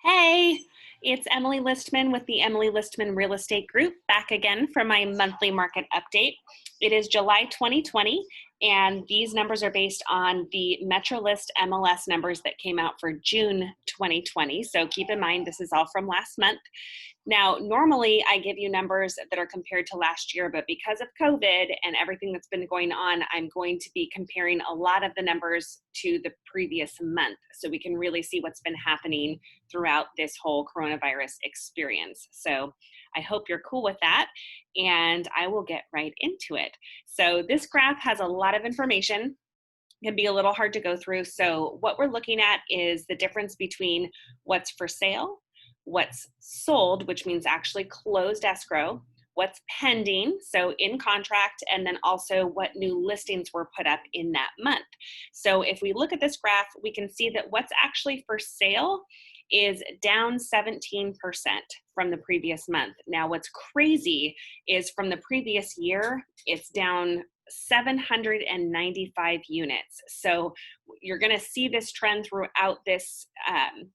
Hey, it's Emily Listman with the Emily Listman Real Estate Group, back again for my monthly market update. It is July 2020, and these numbers are based on the MetroList MLS numbers that came out for June 2020. So keep in mind, this is all from last month. Now, normally I give you numbers that are compared to last year, but because of COVID and everything that's been going on, I'm going to be comparing a lot of the numbers to the previous month so we can really see what's been happening throughout this whole coronavirus experience. So I hope you're cool with that, and I will get right into it. So this graph has a lot of information. It can be a little hard to go through. So what we're looking at is the difference between what's for sale, what's sold, which means actually closed escrow, what's pending, so in contract, and then also what new listings were put up in that month. So if we look at this graph, we can see that what's actually for sale is down 17% from the previous month. Now, what's crazy is from the previous year, it's down 795 units. So you're going to see this trend throughout this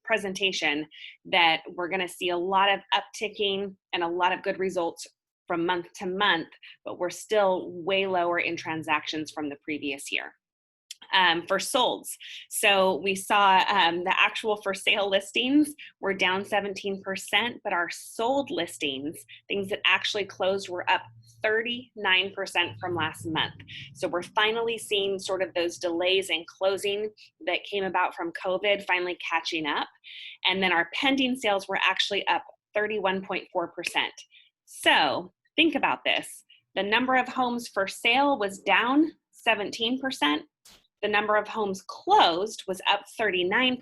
presentation, that we're going to see a lot of upticking and a lot of good results from month to month, but we're still way lower in transactions from the previous year. For solds, so we saw the actual for sale listings were down 17%, but our sold listings, things that actually closed, were up 39% from last month. So we're finally seeing sort of those delays in closing that came about from COVID finally catching up. And then our pending sales were actually up 31.4%. So think about this. The number of homes for sale was down 17%. The number of homes closed was up 39%,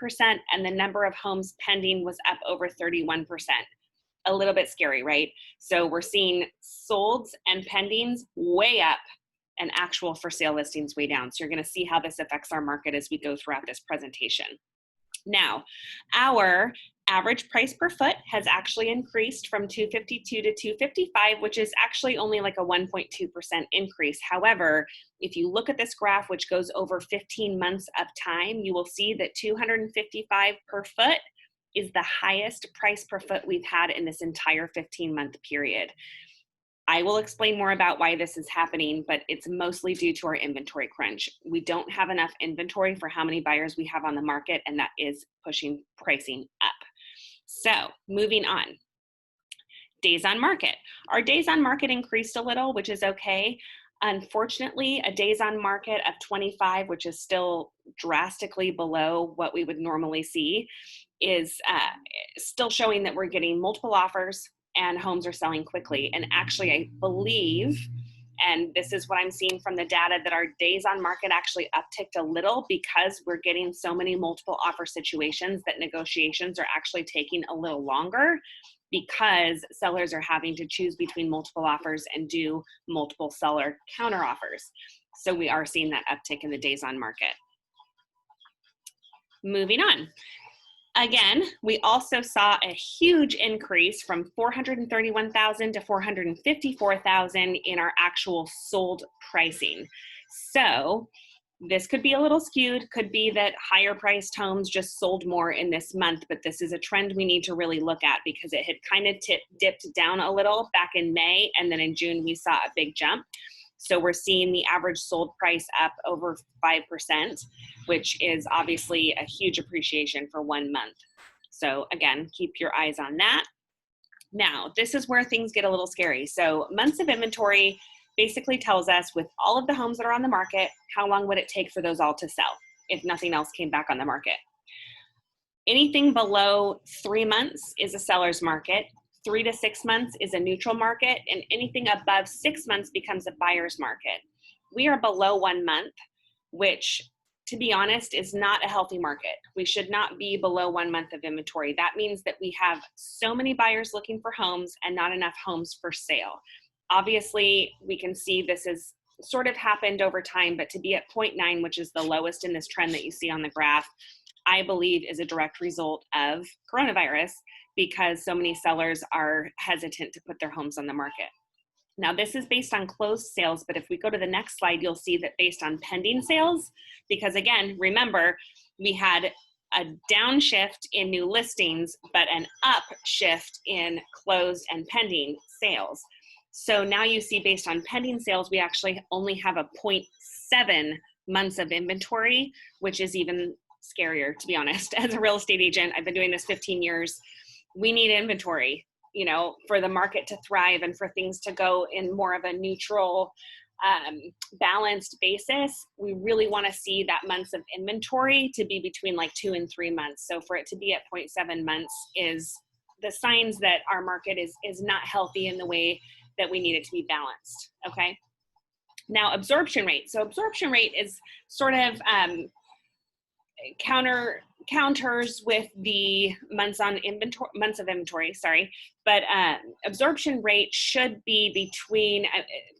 and the number of homes pending was up over 31%. A little bit scary, right? So we're seeing solds and pendings way up and actual for sale listings way down. So you're going to see how this affects our market as we go throughout this presentation. Now, our average price per foot has actually increased from $252 to $255, which is actually only like a 1.2% increase. However, if you look at this graph, which goes over 15 months of time, you will see that $255 per foot is the highest price per foot we've had in this entire 15-month period. I will explain more about why this is happening, but it's mostly due to our inventory crunch. We don't have enough inventory for how many buyers we have on the market, and that is pushing pricing up. So moving on. Days on market. Our days on market increased a little, which is okay. Unfortunately, a days on market of 25, which is still drastically below what we would normally see, is still showing that we're getting multiple offers and homes are selling quickly. And actually, I believe, and this is what I'm seeing from the data, that our days on market actually upticked a little because we're getting so many multiple offer situations that negotiations are actually taking a little longer, because sellers are having to choose between multiple offers and do multiple seller counter offers. So we are seeing that uptick in the days on market. Moving on. Again, we also saw a huge increase from 431,000 to 454,000 in our actual sold pricing. So this could be a little skewed, could be that higher priced homes just sold more in this month, but this is a trend we need to really look at, because it had kind of dipped down a little back in May, and then in June we saw a big jump. So we're seeing the average sold price up over 5%, which is obviously a huge appreciation for 1 month. So again, keep your eyes on that. Now, this is where things get a little scary. So months of inventory basically tells us, with all of the homes that are on the market, how long would it take for those all to sell if nothing else came back on the market. Anything below 3 months is a seller's market. 3 to 6 months is a neutral market, and anything above 6 months becomes a buyer's market. We are below 1 month, which, to be honest, is not a healthy market. We should not be below 1 month of inventory. That means that we have so many buyers looking for homes and not enough homes for sale. Obviously, we can see this has sort of happened over time, but to be at 0.9, which is the lowest in this trend that you see on the graph, I believe is a direct result of coronavirus, because so many sellers are hesitant to put their homes on the market. Now, this is based on closed sales, but if we go to the next slide, you'll see that based on pending sales, because again, remember, we had a downshift in new listings, but an upshift in closed and pending sales. So now you see, based on pending sales, we actually only have a 0.7 months of inventory, which is even scarier, to be honest. As a real estate agent, I've been doing this 15 years. We need inventory, you know, for the market to thrive and for things to go in more of a neutral, balanced basis. We really want to see that months of inventory to be between like 2 and 3 months. So for it to be at 0.7 months is the signs that our market is not healthy in the way that we need it to be balanced. Okay. Now, absorption rate. So absorption rate is sort of counters with the months of inventory, sorry. But absorption rate should be between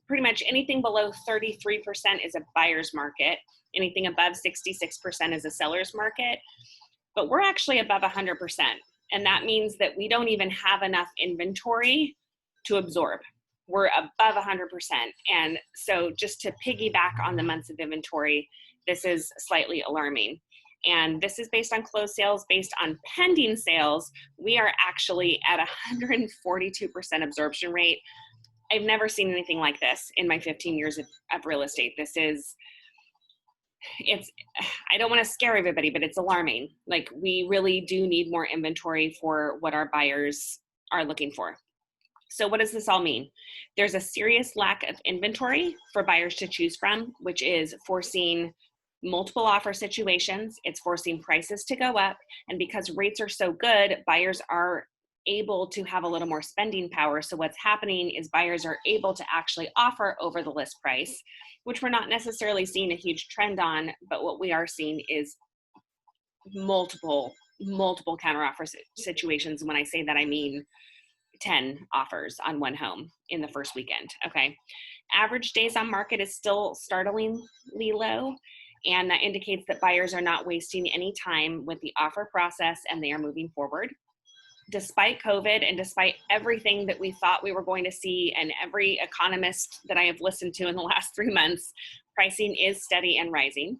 pretty much anything below 33% is a buyer's market. Anything above 66% is a seller's market. But we're actually above 100%. And that means that we don't even have enough inventory to absorb. We're above 100%. And so just to piggyback on the months of inventory, this is slightly alarming. And this is based on closed sales. Based on pending sales, we are actually at 142% absorption rate. I've never seen anything like this in my 15 years of real estate. I don't want to scare everybody, but it's alarming. Like, we really do need more inventory for what our buyers are looking for. So what does this all mean? There's a serious lack of inventory for buyers to choose from, which is forcing multiple offer situations. It's forcing prices to go up. And because rates are so good, buyers are able to have a little more spending power. So what's happening is buyers are able to actually offer over the list price, which we're not necessarily seeing a huge trend on, but what we are seeing is multiple counteroffer situations. When I say that, I mean 10 offers on one home in the first weekend. Okay. Average days on market is still startlingly low. And that indicates that buyers are not wasting any time with the offer process and they are moving forward. Despite COVID and despite everything that we thought we were going to see, and every economist that I have listened to in the last 3 months, pricing is steady and rising.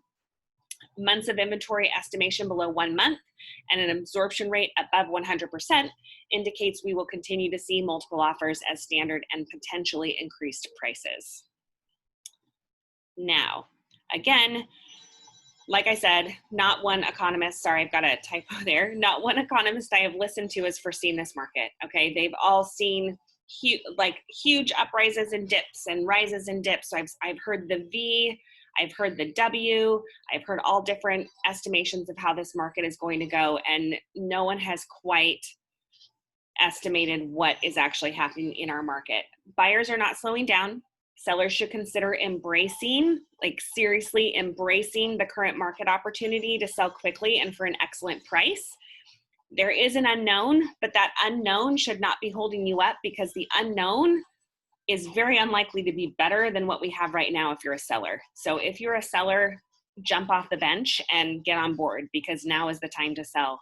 Months of inventory estimation below 1 month and an absorption rate above 100% indicates we will continue to see multiple offers as standard and potentially increased prices. Now, again, like I said, not one economist, sorry, I've got a typo there, not one economist I have listened to has foreseen this market, okay? They've all seen huge uprises and dips and rises and dips. So I've heard the V, I've heard the W, I've heard all different estimations of how this market is going to go, and no one has quite estimated what is actually happening in our market. Buyers are not slowing down. Sellers should consider seriously embracing the current market opportunity to sell quickly and for an excellent price. There is an unknown, but that unknown should not be holding you up, because the unknown is very unlikely to be better than what we have right now if you're a seller. So if you're a seller, jump off the bench and get on board, because now is the time to sell.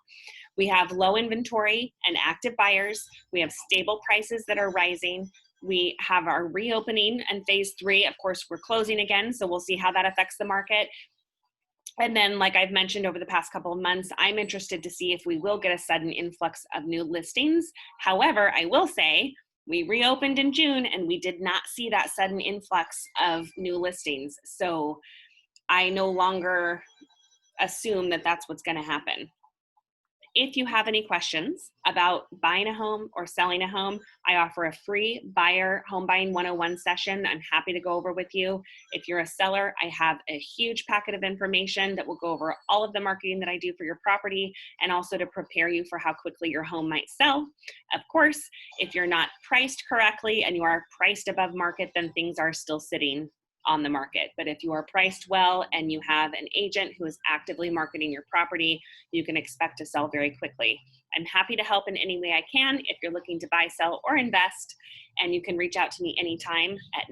We have low inventory and active buyers. We have stable prices that are rising. We have our reopening and phase 3. Of course, we're closing again, so we'll see how that affects the market. And then, like I've mentioned over the past couple of months, I'm interested to see if we will get a sudden influx of new listings. However, I will say we reopened in June and we did not see that sudden influx of new listings. So I no longer assume that that's what's going to happen. If you have any questions about buying a home or selling a home, I offer a free buyer home buying 101 session. I'm happy to go over with you. If you're a seller, I have a huge packet of information that will go over all of the marketing that I do for your property, and also to prepare you for how quickly your home might sell. Of course, if you're not priced correctly and you are priced above market, then things are still sitting on the market. But if you are priced well and you have an agent who is actively marketing your property, you can expect to sell very quickly. I'm happy to help in any way I can if you're looking to buy, sell, or invest, and you can reach out to me anytime at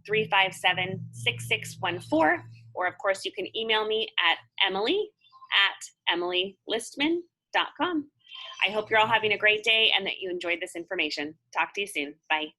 949-357-6614, or of course you can email me at emily@emilylistman.com. I hope you're all having a great day and that you enjoyed this information. Talk to you soon. Bye.